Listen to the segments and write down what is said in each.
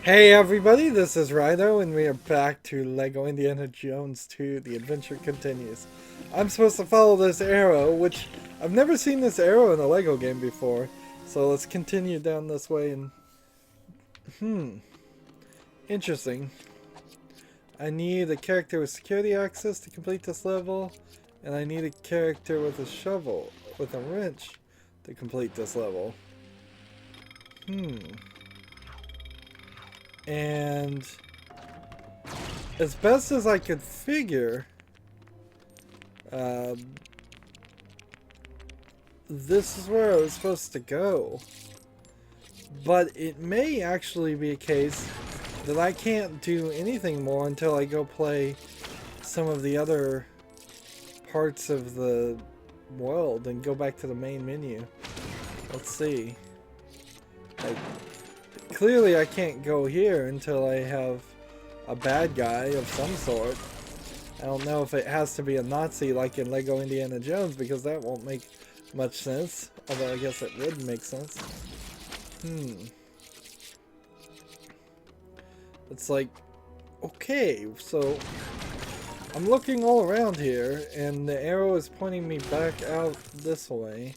Hey everybody, this is Rydo, and we are back to Lego Indiana Jones 2, The Adventure Continues. I'm supposed to follow this arrow, which I've never seen this arrow in a Lego game before. So let's continue down this way and... Interesting. I need a character with security access to complete this level, and I need a character with a shovel, with a wrench, to complete this level. And as best as I could figure, this is where I was supposed to go. But it may actually be a case that I can't do anything more until I go play some of the other parts of the world and go back to the main menu. Let's see. Clearly I can't go here until I have a bad guy of some sort. I don't know if it has to be a Nazi like in Lego Indiana Jones, because that won't make much sense. Although I guess it would make sense. It's like, okay, so I'm looking all around here and the arrow is pointing me back out this way.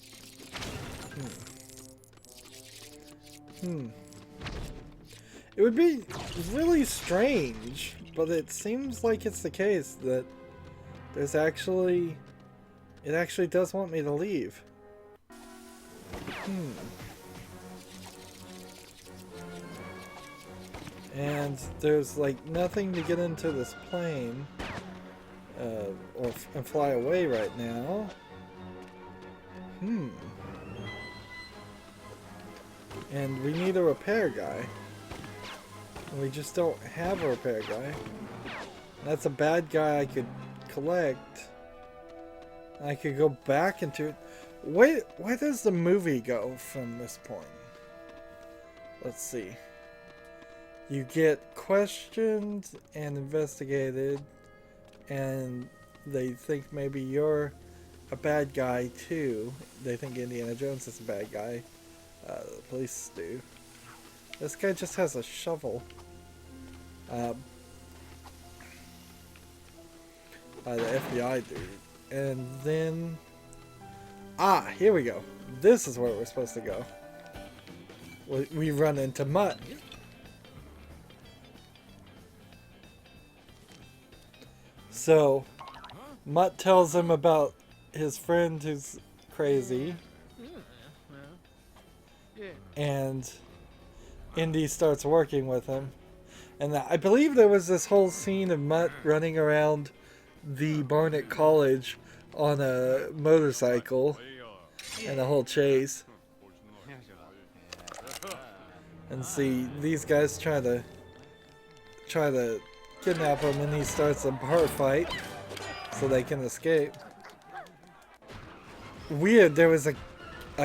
It would be really strange, but it seems like it's the case that there's actually... It actually does want me to leave. And there's like nothing to get into this plane and fly away right now. And we need a repair guy. And we just don't have a repair guy. That's a bad guy I could collect. I could go back into it. Where does the movie go from this point? Let's see. You get questioned and investigated, and they think maybe you're a bad guy too. They think Indiana Jones is a bad guy. The police do. This guy just has a shovel. The FBI dude. And then... Ah, here we go. This is where we're supposed to go. We run into Mutt. So, Mutt tells him about his friend who's crazy. And Indy starts working with him. And I believe there was this whole scene of Mutt running around the Barnet College on a motorcycle and a whole chase. And see, these guys try to kidnap him, and he starts a bar fight so they can escape. Weird, there was a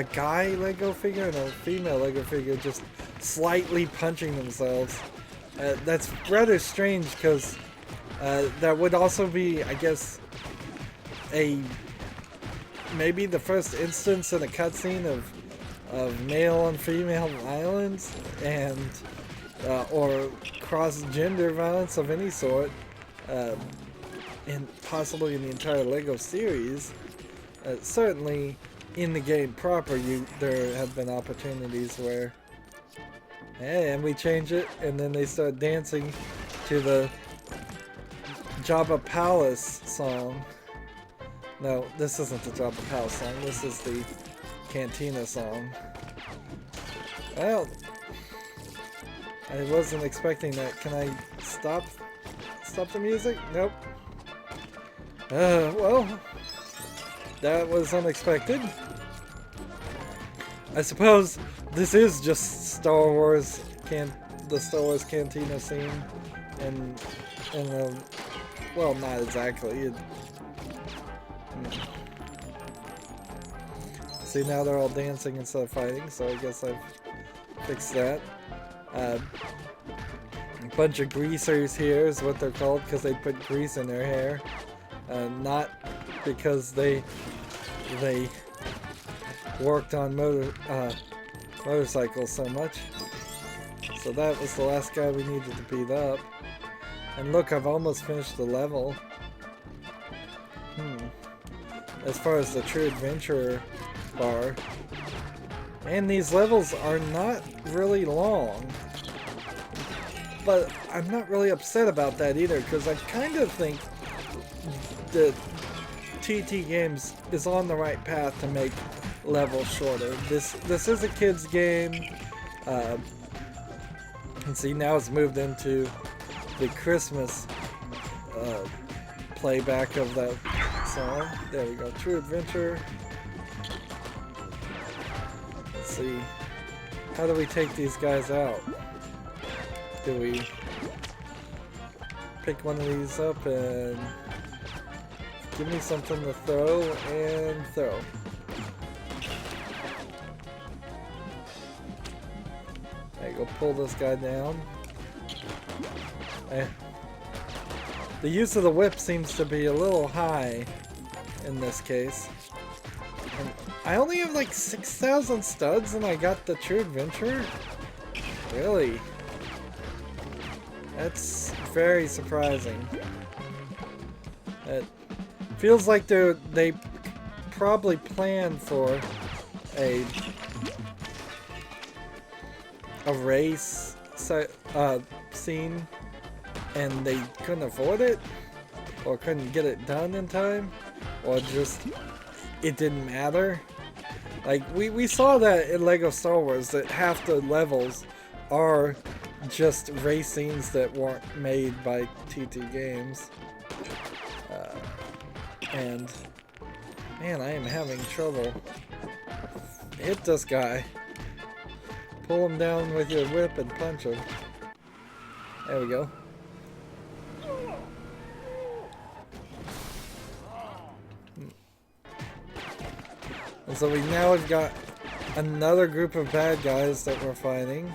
guy Lego figure and a female Lego figure just slightly punching themselves. That's rather strange, because that would also be, I guess, maybe the first instance in a cutscene of male and female violence and or cross-gender violence of any sort, and possibly in the entire Lego series. Certainly in the game proper, there have been opportunities where, hey, and we change it, and then they start dancing to the Jabba Palace song. No, this isn't the Jabba Palace song. This is the Cantina song. Well, I wasn't expecting that. Can I stop the music? Nope. Well, that was unexpected. I suppose this is just Star Wars the Star Wars Cantina scene, and well, not exactly. See, now they're all dancing instead of fighting, so I guess I've fixed that. A bunch of greasers here is what they're called, because they put grease in their hair. Not because they worked on motorcycles so much. So that was the last guy we needed to beat up. And look, I've almost finished the level. As far as the True Adventurer bar. And these levels are not really long. But I'm not really upset about that either, because I kind of think that TT Games is on the right path to make levels shorter. This is a kid's game. And see, now it's moved into the Christmas playback of that song. There we go, True Adventure. Let's see, how do we take these guys out? Do we pick one of these up and give me something to throw and throw? There you go, pull this guy down. The use of the whip seems to be a little high in this case. And I only have like 6,000 studs and I got the True Adventurer? Really? That's very surprising. It feels like they probably planned for a race scene and they couldn't afford it, or couldn't get it done in time, or just it didn't matter. Like we saw that in Lego Star Wars, that half the levels are just race scenes that weren't made by TT Games. And man, I am having trouble. Hit this guy. Pull him down with your whip and punch him. There we go. And so we now have got another group of bad guys that we're fighting.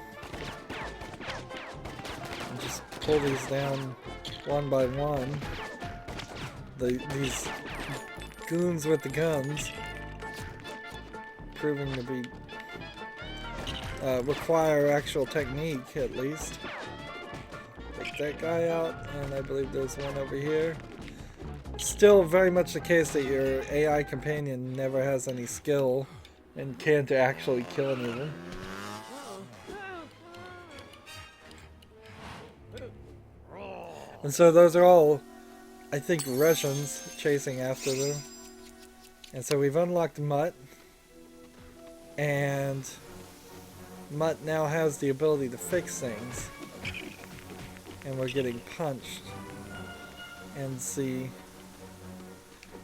And just pull these down one by one. These goons with the guns proving to be require actual technique, at least. Take that guy out, and I believe there's one over here. Still very much the case that your AI companion never has any skill and can't actually kill anyone. And so those are all, I think, Russians chasing after them. And so we've unlocked Mutt, and Mutt now has the ability to fix things. And we're getting punched. And see,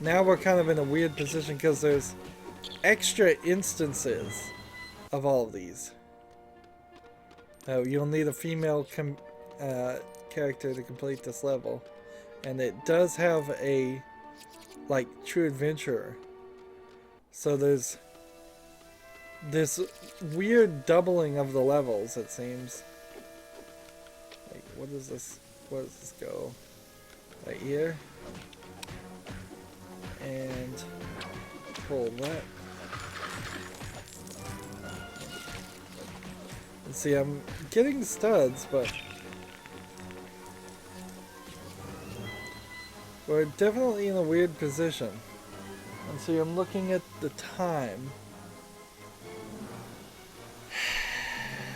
now we're kind of in a weird position because there's extra instances of all of these. You'll need a female character to complete this level. And it does have a, like, True Adventurer. So there's this weird doubling of the levels, it seems. Like, what is this? Where does this go? Right here. And pull that. And see, I'm getting studs, but we're definitely in a weird position. And see, I'm looking at the time.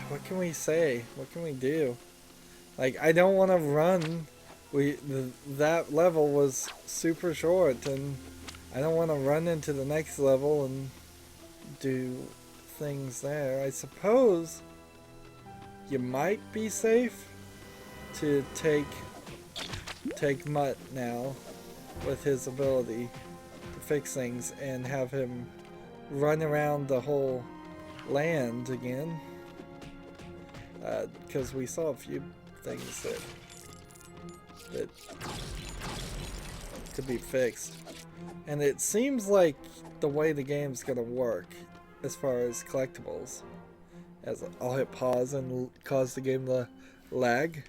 What can we say? What can we do? Like, I don't want to run. That level was super short, and I don't want to run into the next level and do things there. I suppose you might be safe to take Mutt now with his ability to fix things and have him run around the whole land again. Because we saw a few things that could be fixed. And it seems like the way the game's gonna work as far as collectibles, as I'll hit pause and cause the game to lag,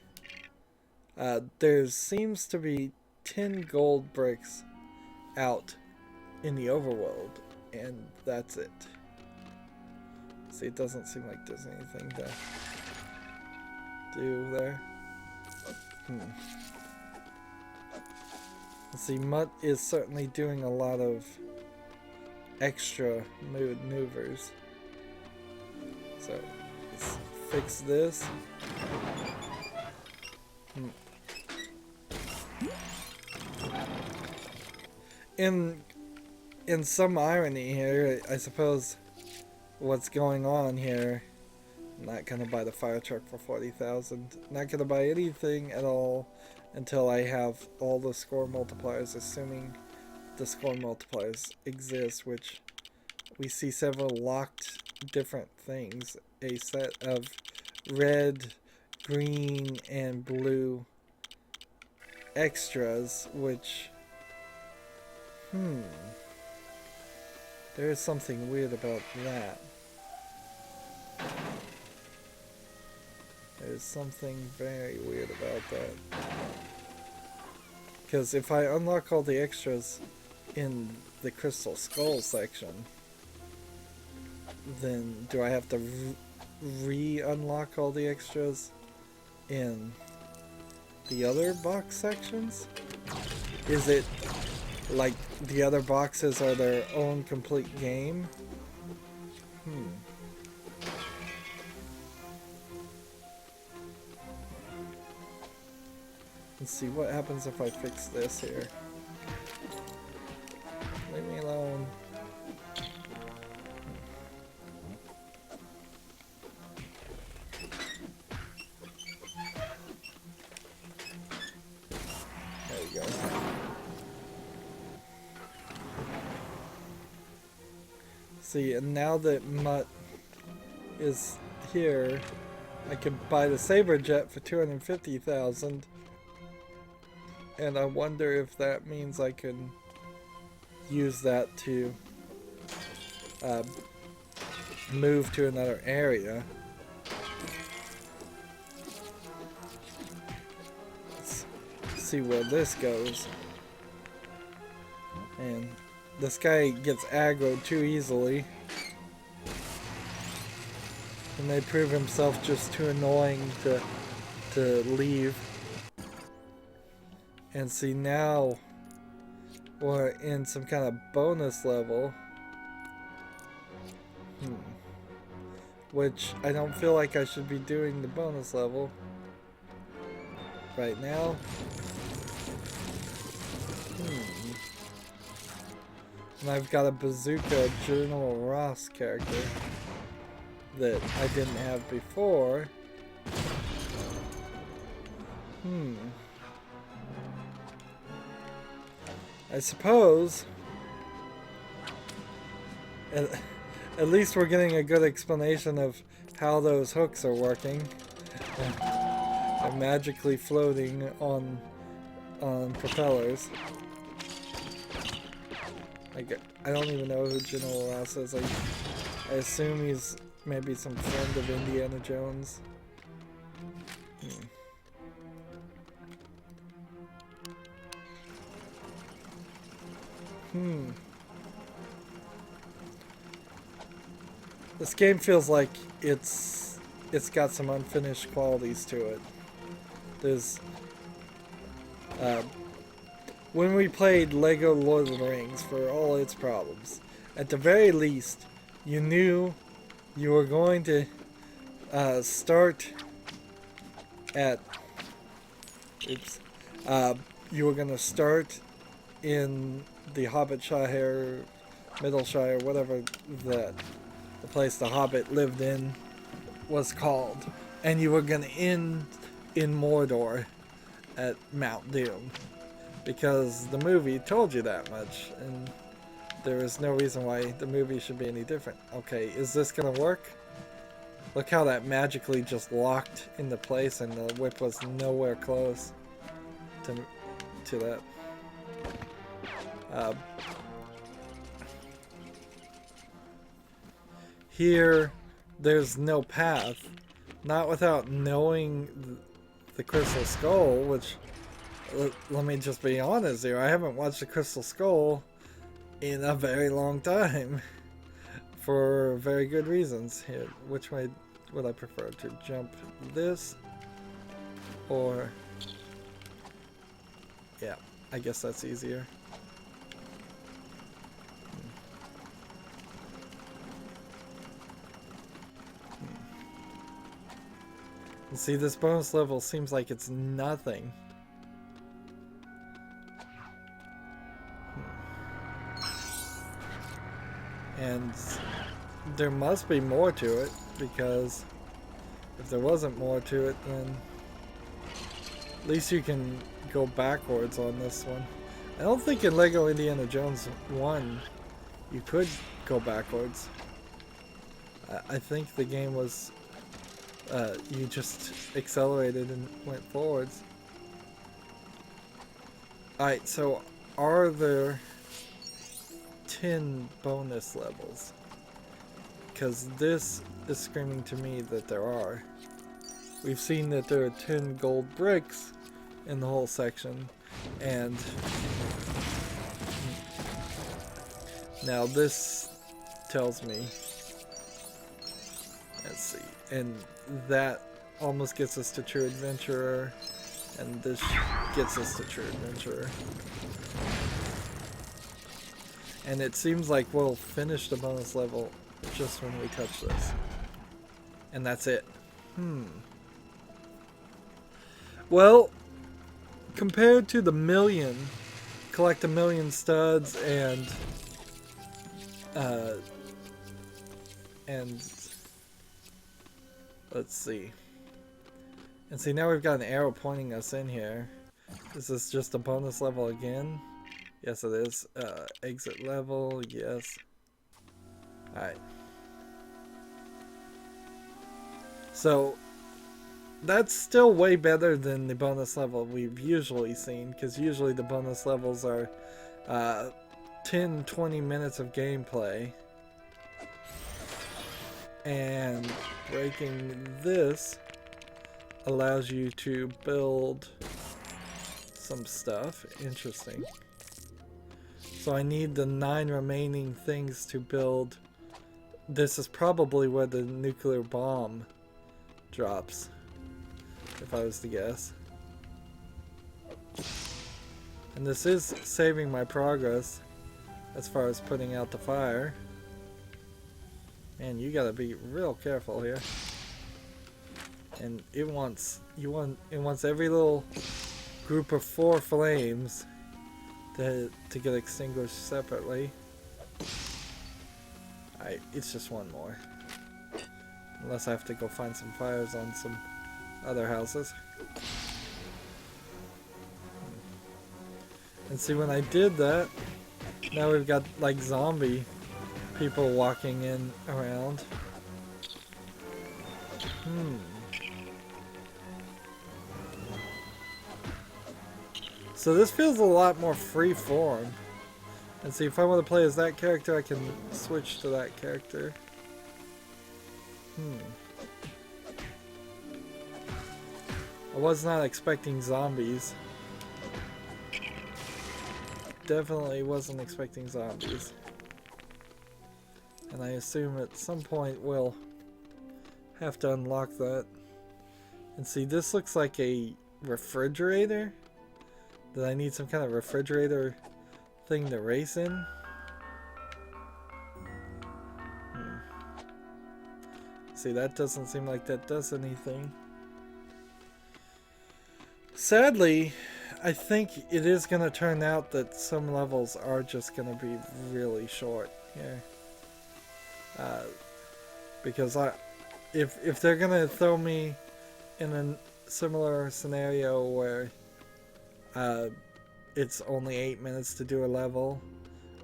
there seems to be 10 gold bricks out in the overworld, and that's it. See, it doesn't seem like there's anything to do there. Let's see, Mutt is certainly doing a lot of extra maneuvers. So let's fix this. In some irony here, I suppose what's going on here, I'm not gonna buy the fire truck for 40,000. Not gonna buy anything at all until I have all the score multipliers, assuming the score multipliers exist, which we see several locked different things. A set of red, green, and blue extras, which there is something weird about that. There's something very weird about that. Because if I unlock all the extras in the Crystal Skull section, then do I have to re-unlock all the extras in the other box sections? Is it like the other boxes are their own complete game? Let's see what happens if I fix this here. Leave me alone. There we go. See, and now that Mutt is here, I can buy the Saber Jet for 250,000. And I wonder if that means I can use that to move to another area. Let's see where this goes. And this guy gets aggroed too easily. He may prove himself just too annoying to leave. And see, now we're in some kind of bonus level. Which I don't feel like I should be doing the bonus level right now. And I've got a Bazooka General Ross character that I didn't have before. I suppose at least we're getting a good explanation of how those hooks are working. They're magically floating on propellers. I don't even know who General Ross is. I assume he's maybe some friend of Indiana Jones. This game feels like it's got some unfinished qualities to it. There's when we played Lego Lord of the Rings, for all its problems, at the very least, you knew you were going to start at you were going to start in the Hobbitshire, Middleshire, whatever the place the Hobbit lived in was called, and you were going to end in Mordor at Mount Doom, because the movie told you that much, and there is no reason why the movie should be any different. Okay, is this going to work? Look how that magically just locked into place, and the whip was nowhere close to that. Here, there's no path. Not without knowing the Crystal Skull, which, let me just be honest here, I haven't watched the Crystal Skull in a very long time. For very good reasons. Here, which way would I prefer? To jump this Or, yeah, I guess that's easier. See, this bonus level seems like it's nothing. And there must be more to it, because if there wasn't more to it, then at least you can go backwards on this one. I don't think in Lego Indiana Jones 1 you could go backwards. I think the game was you just accelerated and went forwards. Alright, so are there 10 bonus levels? Because this is screaming to me that there are. We've seen that there are 10 gold bricks in the whole section, and now this tells me, let's see, and that almost gets us to True Adventurer, and this gets us to True Adventurer. And it seems like we'll finish the bonus level just when we touch this. And that's it. Well, compared to the collect a million studs and let's see. And see, now we've got an arrow pointing us in here. Is this just a bonus level again? Yes, it is. Exit level, yes. Alright. So, that's still way better than the bonus level we've usually seen, because usually the bonus levels are 10-20 minutes of gameplay. And breaking this allows you to build some stuff. Interesting. So I need the 9 remaining things to build. This is probably where the nuclear bomb drops, if I was to guess. And this is saving my progress as far as putting out the fire. Man, you gotta be real careful here. And it wants every little group of 4 flames to get extinguished separately. Alright, it's just one more. Unless I have to go find some fires on some other houses. And see, when I did that, now we've got like zombie people walking in around. So this feels a lot more free form. And see, if I want to play as that character, I can switch to that character. I was not expecting zombies. Definitely wasn't expecting zombies. And I assume at some point we'll have to unlock that. And see, this looks like a refrigerator. Did I need some kind of refrigerator thing to race in? See, that doesn't seem like that does anything. Sadly, I think it is going to turn out that some levels are just going to be really short here. Because if they're going to throw me in a similar scenario where it's only 8 minutes to do a level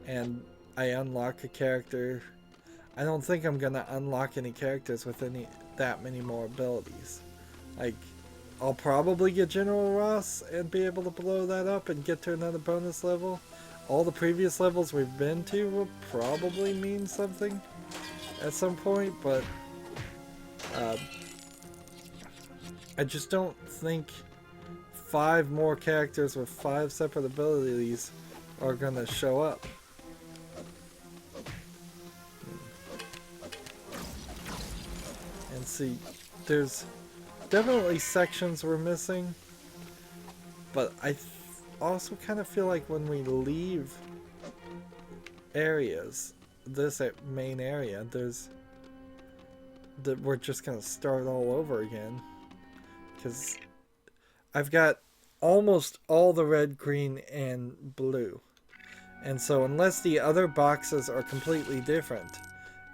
and I unlock a character, I don't think I'm gonna unlock any characters with that many more abilities. Like, I'll probably get General Ross and be able to blow that up and get to another bonus level. All the previous levels we've been to will probably mean something at some point, but I just don't think 5 more characters with 5 separate abilities are gonna show up. And see, there's definitely sections we're missing. But I also kind of feel like when we leave areas, this main area, we're just gonna start all over again. Because I've got almost all the red, green, and blue. And so unless the other boxes are completely different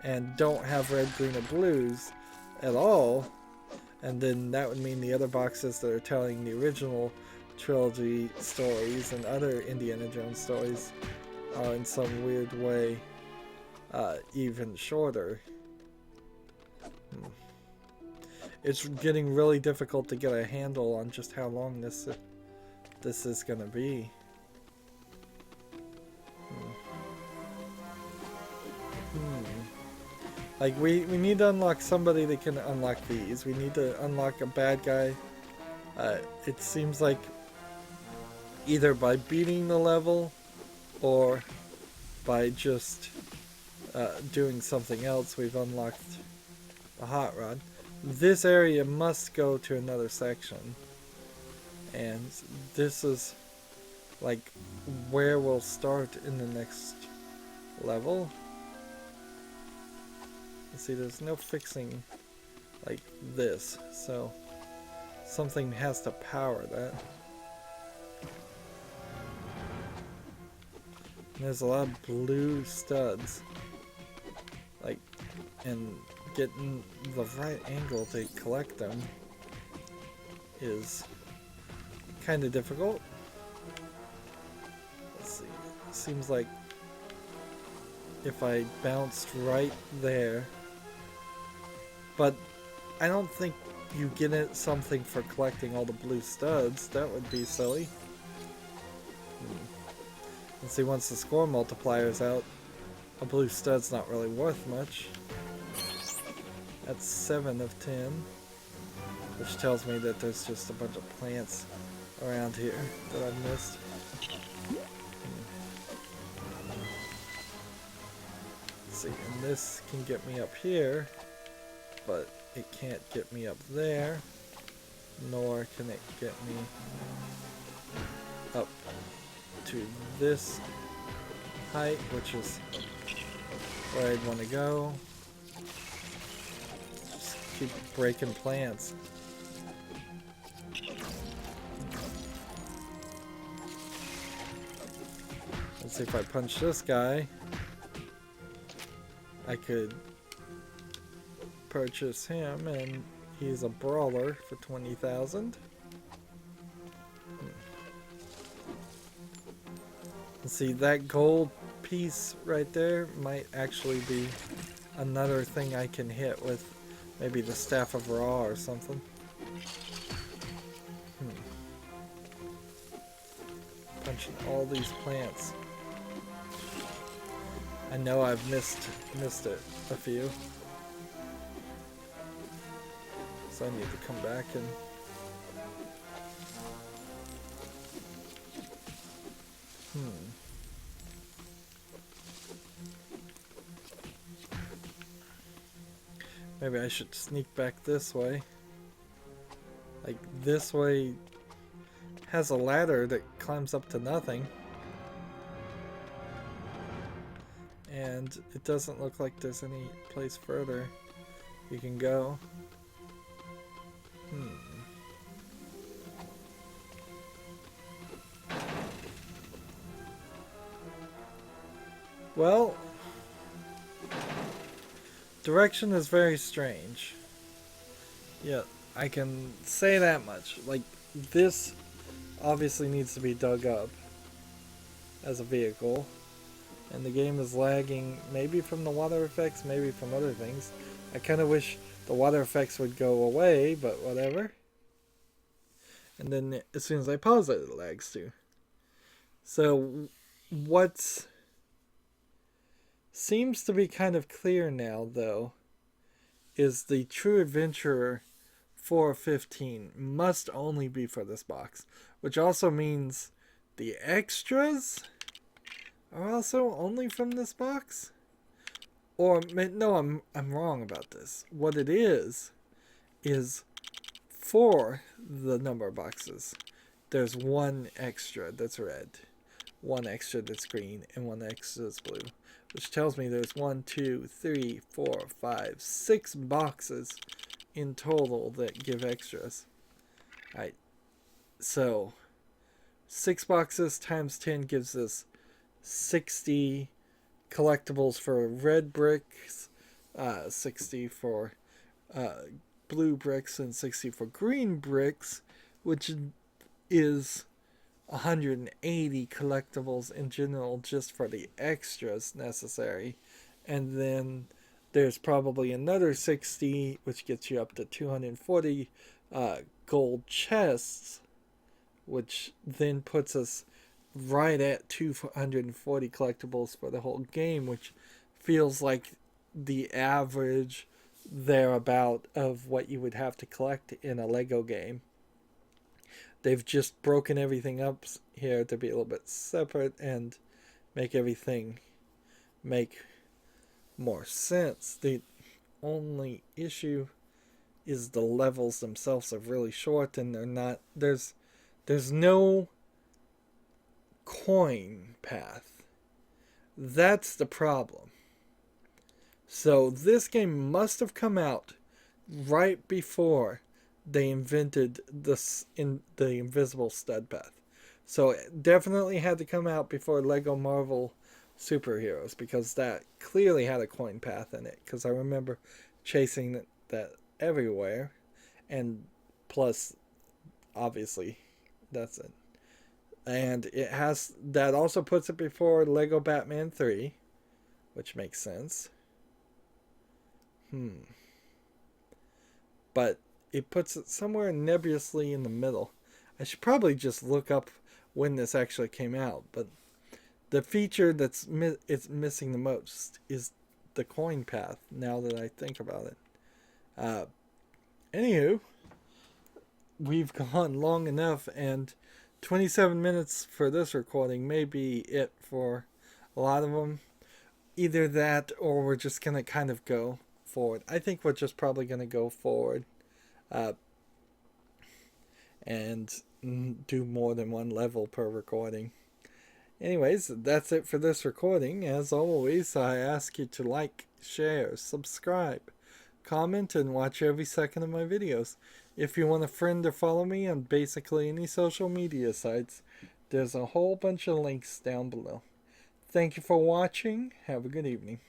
and don't have red, green, or blues at all, and then that would mean the other boxes that are telling the original trilogy stories and other Indiana Jones stories are in some weird way even shorter. It's getting really difficult to get a handle on just how long this is gonna be. Like, we need to unlock somebody that can unlock these. We need to unlock a bad guy. It seems like either by beating the level or by just doing something else, we've unlocked a hot rod. This area must go to another section. And this is like where we'll start in the next level. See, there's no fixing like this, so something has to power that. And there's a lot of blue studs, like, and getting the right angle to collect them is kind of difficult. Let's see, it seems like if I bounced right there, but I don't think you get it something for collecting all the blue studs. That would be silly. And see, once the score multiplier is out, a blue stud's not really worth much. That's 7 of 10, which tells me that there's just a bunch of plants around here that I've missed. Let's see, and this can get me up here, but it can't get me up there, nor can it get me up to this height, which is where I'd want to go. Just keep breaking plants. Let's see, if I punch this guy, I could purchase him, and he's a brawler for 20,000. See, that gold piece right there might actually be another thing I can hit with maybe the Staff of Ra or something. Punching all these plants. I know I've missed it a few. So I need to come back and maybe I should sneak back this way. Like, this way has a ladder that climbs up to nothing. And it doesn't look like there's any place further you can go. Well, direction is very strange. Yeah, I can say that much. Like, this obviously needs to be dug up as a vehicle. And the game is lagging, maybe from the water effects, maybe from other things. I kind of wish the water effects would go away, but whatever. And then as soon as I pause it, it lags too. So what seems to be kind of clear now, though, is the True Adventurer 415 must only be for this box. Which also means the extras are also only from this box? Or, no, I'm wrong about this. What it is for the number of boxes. there's one extra that's red, one extra that's green, and one extra that's blue, which tells me there's 1, 2, 3, 4, 5, 6 boxes in total that give extras. Alright, so 6 boxes times 10 gives us 60 collectibles for red bricks, 60 for blue bricks, and 60 for green bricks, which is 180 collectibles in general just for the extras necessary. And then there's probably another 60, which gets you up to 240 gold chests, which then puts us right at 240 collectibles for the whole game, which feels like the average thereabout of what you would have to collect in a Lego game. They've just broken everything up here to be a little bit separate and make everything make more sense. The only issue is the levels themselves are really short, and they're not, there's no coin path. That's the problem. So this game must have come out right before they invented the invisible stud path. So it definitely had to come out before Lego Marvel Superheroes, because that clearly had a coin path in it, because I remember chasing that everywhere. And plus, obviously, that's it. And it has, that also puts it before Lego Batman 3, which makes sense. But it puts it somewhere nebulously in the middle. I should probably just look up when this actually came out, but the feature that's it's missing the most is the coin path, now that I think about it. Anywho, we've gone long enough, and 27 minutes for this recording may be it for a lot of them. Either that, or we're just going to kind of go forward. I think we're just probably going to go forward and do more than one level per recording. Anyways, that's it for this recording. As always, I ask you to like, share, subscribe, comment, and watch every second of my videos. If you want a friend or follow me on basically any social media sites, there's a whole bunch of links down below. Thank you for watching. Have a good evening.